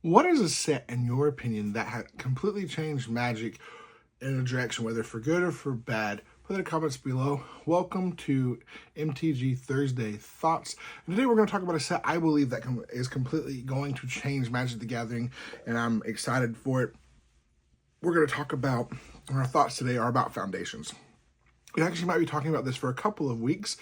What is a set, in your opinion, that had completely changed Magic in a direction, whether for good or for bad? Put in the comments below. Welcome to MTG Thursday Thoughts. And today we're going to talk about a set I believe that is completely going to change Magic the Gathering, and I'm excited for it. We're going to talk about, our thoughts today are about foundations. We actually might be talking about this for a couple of weeks,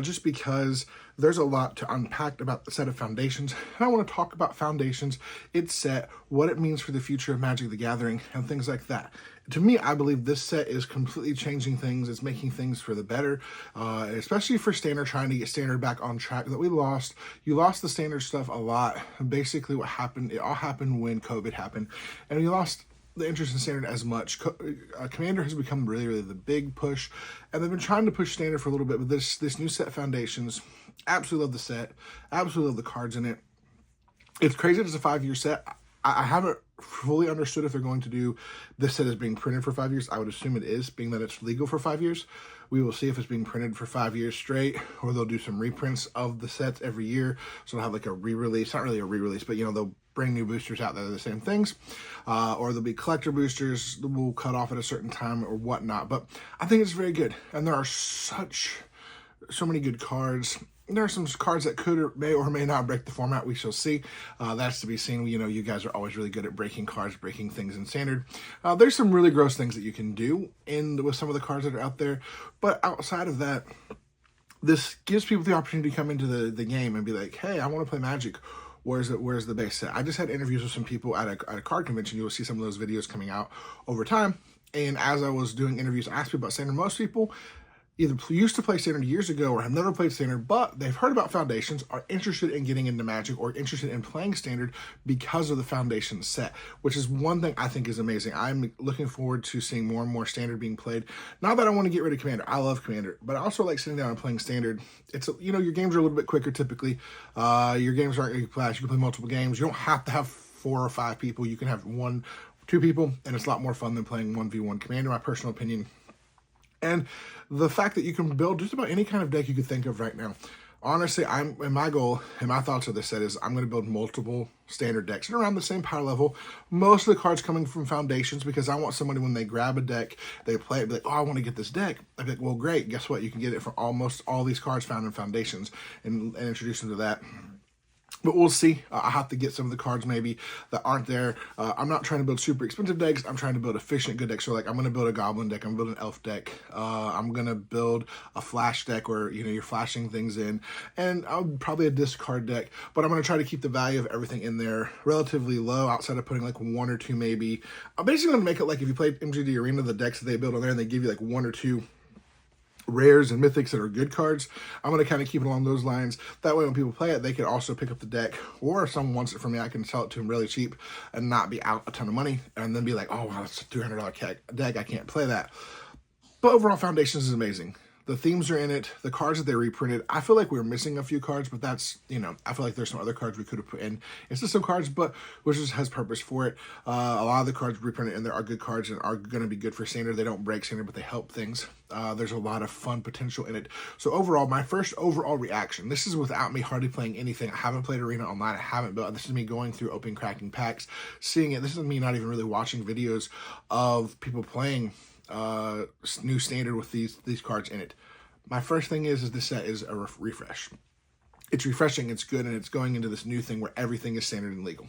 just because there's a lot to unpack about the set of foundations. And I want to talk about foundations, its set, what it means for the future of Magic the Gathering, and things like that. To me, I believe this set is completely changing things. It's making things for the better, especially for Standard, trying to get Standard back on track that we lost. You lost the Standard stuff a lot. Basically what happened, it all happened when COVID happened, and you lost the interest in Standard as much. Commander has become really the big push, and they've been trying to push Standard for a little bit, but this new set, Foundations, absolutely love the set, absolutely love the cards in it. It's crazy that it's a 5-year set. I haven't fully understood if they're going to do this set as being printed for 5 years. I would assume it is, being that it's legal for 5 years. We will see if it's being printed for 5 years straight, or they'll do some reprints of the sets every year. So they'll have like a re-release, not really a re-release, but they'll bring new boosters out that are the same things, or there'll be collector boosters that will cut off at a certain time or whatnot. But I think it's very good, and there are so many good cards. There are some cards that could or may not break the format. We shall see. That's to be seen. You guys are always really good at breaking cards, breaking things in Standard. There's some really gross things that you can do with some of the cards that are out there, but outside of that, this gives people the opportunity to come into the game and be like, hey, I want to play Magic. Where's the base set? I just had interviews with some people at a card convention. You'll see some of those videos coming out over time. And as I was doing interviews, I asked people about Standard. Most people either used to play Standard years ago or have never played Standard, but they've heard about Foundations, are interested in getting into Magic, or interested in playing Standard because of the Foundation set, which is one thing I think is amazing. I'm looking forward to seeing more and more Standard being played. Not that I want to get rid of Commander. I love Commander, but I also like sitting down and playing Standard. It's, your games are a little bit quicker typically. Your games aren't going to clash. You can play multiple games. You don't have to have 4 or 5 people. You can have 1, 2 people, and it's a lot more fun than playing 1v1 Commander, my personal opinion. And the fact that you can build just about any kind of deck you could think of right now. Honestly, my goal and my thoughts of this set is I'm going to build multiple Standard decks and around the same power level. Most of the cards coming from Foundations, because I want somebody, when they grab a deck, they play it, be like, oh, I want to get this deck. I'd be like, well, great. Guess what? You can get it from almost all these cards found in Foundations, and introduce them to that. But we'll see. I have to get some of the cards maybe that aren't there. I'm not trying to build super expensive decks. I'm trying to build efficient, good decks. So like, I'm going to build a Goblin deck. I'm going to build an Elf deck. I'm going to build a Flash deck where, you're flashing things in. And probably a discard deck. But I'm going to try to keep the value of everything in there relatively low, outside of putting like 1 or 2 maybe. I'm basically going to make it like if you played MTG Arena, the decks that they build on there, and they give you like 1 or 2 rares and mythics that are good cards. I'm going to kind of keep it along those lines. That way when people play it, they can also pick up the deck, or if someone wants it from me, I can sell it to them really cheap and not be out a ton of money, and then be like, oh wow, that's a $200 deck, I can't play that. But overall, Foundations is amazing. The themes are in it. The cards that they reprinted, I feel like we were missing a few cards, but that's, I feel like there's some other cards we could have put in. It's just some cards, but which just has purpose for it. A lot of the cards reprinted in there are good cards and are going to be good for Standard. They don't break Standard, but they help things. There's a lot of fun potential in it. So overall, my first overall reaction, this is without me hardly playing anything. I haven't played Arena Online. I haven't built. This is me going through open cracking packs, seeing it. This is me not even really watching videos of people playing new Standard with these cards in it. My first thing is this set is a refresh. It's refreshing, it's good, and it's going into this new thing where everything is Standard and legal.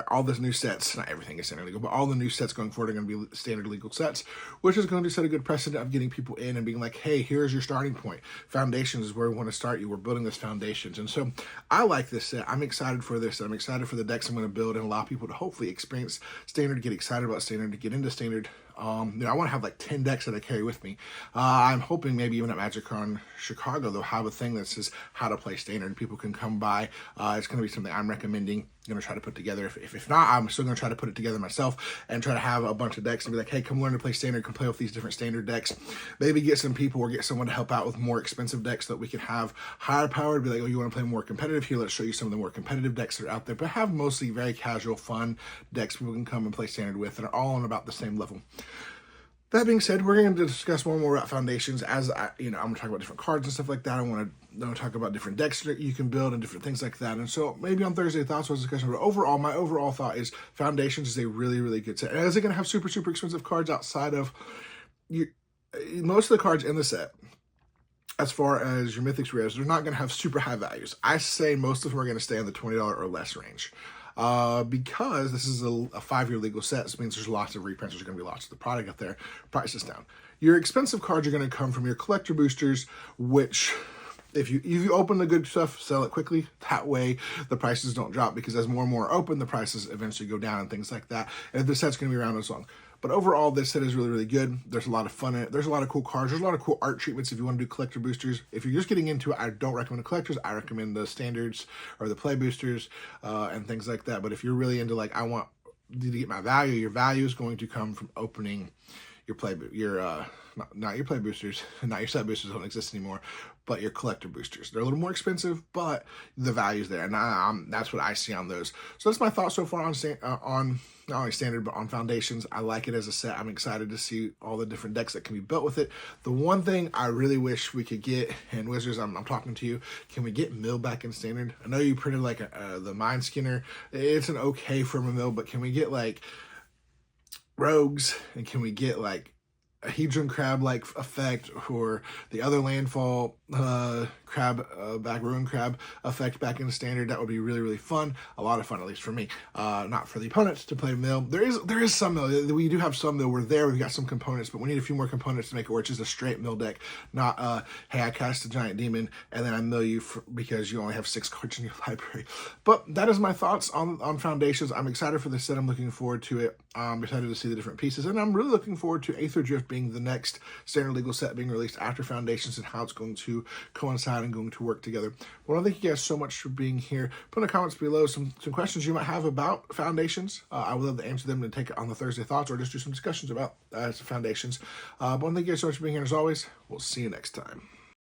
All this new sets, not everything is Standard legal, but all the new sets going forward are going to be Standard legal sets, which is going to set a good precedent of getting people in and being like, hey, here's your starting point. Foundations is where we want to start you. We're building this Foundations. And so I like this set. I'm excited for this. I'm excited for the decks I'm going to build and allow people to hopefully experience Standard, get excited about Standard, to get into Standard. I want to have like 10 decks that I carry with me. I'm hoping maybe even at MagicCon Chicago, they'll have a thing that says how to play Standard, and people can come by. It's going to be something I'm recommending. I'm going to try to put together. If not, I'm still going to try to put it together myself and try to have a bunch of decks and be like, hey, come learn to play Standard, come play with these different Standard decks. Maybe get some people or get someone to help out with more expensive decks so that we can have higher powered. Be like, oh, you want to play more competitive? Here, let's show you some of the more competitive decks that are out there, but have mostly very casual, fun decks people can come and play Standard with, and are all on about the same level. That being said, we're going to discuss more and more about Foundations as I'm going to talk about different cards and stuff like that. I want to They'll talk about different decks that you can build and different things like that. And so maybe on Thursday Thoughts was a discussion, but overall, my overall thought is Foundations is a really, really good set. And is it going to have super, super expensive cards outside of most of the cards in the set? As far as your Mythics rares, they're not going to have super high values. I say most of them are going to stay in the $20 or less range. Because this is a 5-year legal set, so it means there's lots of reprints, there's going to be lots of the product out there, prices down. Your expensive cards are going to come from your collector boosters, which if you open the good stuff, sell it quickly. That way the prices don't drop, because as more and more open, the prices eventually go down and things like that. And the set's going to be around as long. But overall, this set is really, really good. There's a lot of fun in it. There's a lot of cool cards. There's a lot of cool art treatments if you want to do collector boosters. If you're just getting into it, I don't recommend the collectors. I recommend the standards or the play boosters and things like that. But if you're really into, like, I want to get my value, your value is going to come from opening your not your play boosters, not your set boosters, don't exist anymore, but your collector boosters. They're a little more expensive, but the value's there, and that's what I see on those. So that's my thoughts so far on not only standard, but on Foundations. I like it as a set. I'm excited to see all the different decks that can be built with it. The one thing I really wish we could get, and Wizards, I'm talking to you, can we get mill back in standard? I know you printed like the Mind Skinner. It's an okay from a mill, but can we get like rogues, and can we get like a Hedron Crab like effect, or the other landfall ruin crab effect back in standard? That would be really, really fun. A lot of fun, at least for me. Not for the opponents to play mill. There is some mill. We do have some though. We've got some components, but we need a few more components to make it where it's just a straight mill deck. Not hey, I cast a giant demon and then I mill you because you only have 6 cards in your library. But that is my thoughts on Foundations. I'm excited for this set. I'm looking forward to it. I'm excited to see the different pieces, and I'm really looking forward to Aether Drift being the next standard legal set being released after Foundations, and how it's going to coincide and going to work together. Well, thank you guys so much for being here. Put in the comments below some questions you might have about Foundations. I would love to answer them and take it on the Thursday Thoughts, or just do some discussions about Foundations. But thank you guys so much for being here. As always, we'll see you next time.